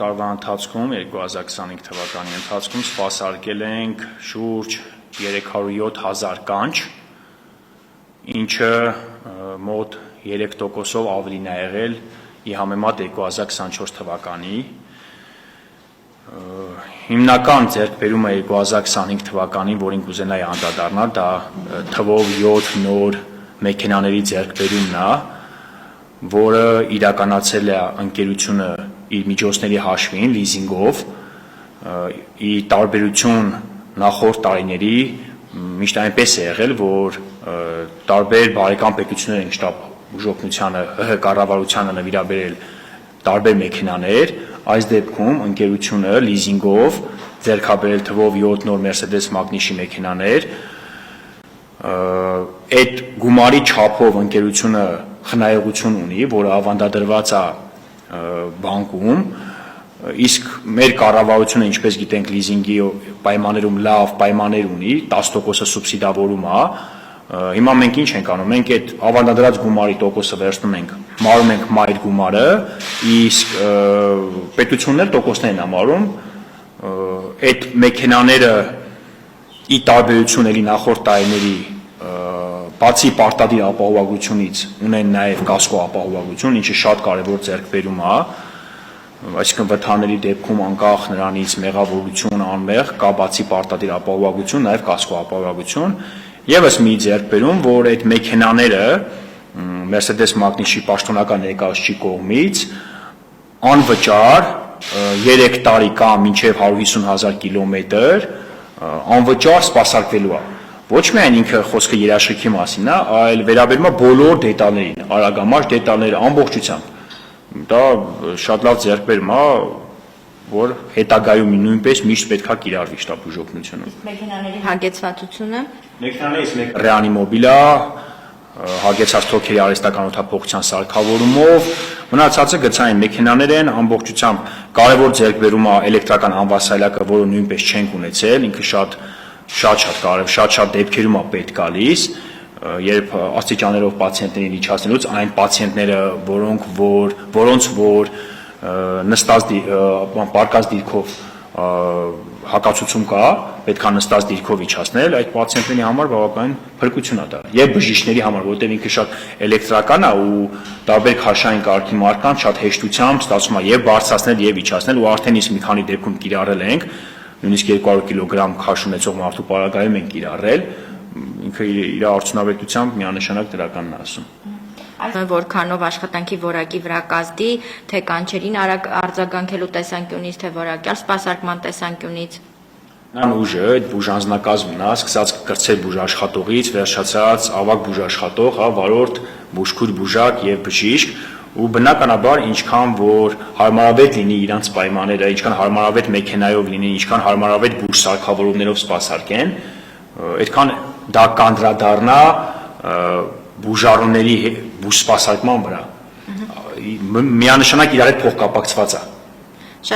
Տարվա ընթացքում 2025 թվականի ընթացքում սպասարկել ենք շուրջ 307,000 կանչ, ինչը մոտ 3%-ով ավելին է եղել ի համեմատ 2024 թվականի։ Հիմնական ձեռքբերումը 2025 թվականին, որին կուզենայի անդրադառնալ, դա թվով 7 նոր մեքենաների ձեռքբերումն է, որը իրականացել է ընկերությունը իր միջոցների հաշվին, լիզինգով, ի տարբերություն նախորդ տարիների միշտ այնպես է եղել, որ տարբեր բարեկամ պետություններ են շտապ բուժօգնությանը, ՀՀ կառավարությանը նվիրաբերել տարբեր մեքենաներ, այս դեպքում ընկերությունը լիզինգով ձեռքաբերել թվով 7 նոր Mercedes Magnus-ի մեքենաներ, այդ գումարի չափով ընկերությունը խնայողություն ունի, որը ավանդադրված է բանկում, իսկ մեր կառավարությունը, ինչպես գիտենք, լիզինգի պայմաններում լավ պայմաններ ունի, 10%-ը սուբսիդավորում է, հիմա մենք ինչ ենք անում, մենք այդ ավանդադրած գումարի տոկոսը վերցնում ենք, մարում ենք մայր գումարը, իսկ պետությունն էլ տոկոսներն է մարում, այդ մեքենաները ի տարբերություն էլի նախորդ տարիների բացի պարտադիր ապահովագրությունից ունեն նաև կասկո ապահովագրություն, ինչը շատ կարևոր ձեռքբերում է, այսինքն վթարների դեպքում անկախ նրանից մեղավորություն անմեղ կա բացի պարտադիր ապահովագրություն, նաև կասկո ապահովագրություն, ևս մի ձեռքբերում, որ այդ մեքենաները Mercedes Magnus-ի պաշտոնական ներկայացուցիչի կողմից անվճար 3 տարի կամ մինչև 150,000 կիլոմետր անվճար սպասարկվելու է։ Ոչ միայն ինքը խոսքը երաշխիքի մասին է, այլ վերաբերում է բոլոր դետալներին, արագամաջ դետալները ամբողջությամբ։ Դա շատ լավ ձեռքբերում է, որ հետագայում նույնպես միշտ պետք է կիրառվի շտապ բուժօգնությունում։ Մեքենաների հագեցվածությունը։ Մեքենաներից մեկը ռեանիմոբիլ է, հագեցած թոքերի արհեստականոթափողության սարքավորումով, մնացածը գծային մեքենաներ են, ամբողջությամբ կարևոր ձեռքբերում է էլեկտրական անվասայլակը, որը նույնպես չենք ունեցել, ինքը շատ դեպքերում է պետք գալիս, երբ աստիճաններով պացիենտներին իջացնելուց այն պացիենտները, որոնց որ նստած պարկած դիրքով հակացություն կա, պետք է նստած դիրքով իջացնել, այդ պացիենտների համար բավականին փրկություն է դա։ Եվ բժիշկների համար, որովհետև ինքը շատ էլեկտրական է ու տարբեր քաշային կարգի մարդկանց շատ հեշտությամբ ստացվում է եւ բարձրացնել եւ իջացնել ու արդեն իսկ մի քանի դեպքում կիրառել ենք, նույնիսկ 200 կիլոգրամ քաշ ունեցող մարդու պարագայում են կիրառել, ինքը իր արդյունավետությամբ միանշանակ դրականն է ասում։ Որքանով աշխատանքի որակի վրա կազդի, թե կանչերին արագ արձագանքելու տեսանկյունից, թե որակյալ սպասարկման տեսանկյունից։ Նան ուժը, այդ բուժանձնակազմն է, սկսած կրտսեր բուժաշխատողից, վերջացած ավագ բուժաշխատող, վարորդ, բուժքույր բուժակ եւ բժիշկ, ու բնականաբար ինչքան որ հարմարավետ լինի իրանց պայմանները, ինչքան հարմարավետ մեքենայով լինի, ինչքան հարմարավետ բուժ սարքավորումներով սպասարկեն, այդքան դա կանդրադառնա բուժառուների բուժ սպասարկման վրա։ Միանշանակ իրար հետ փոխկապակցված է։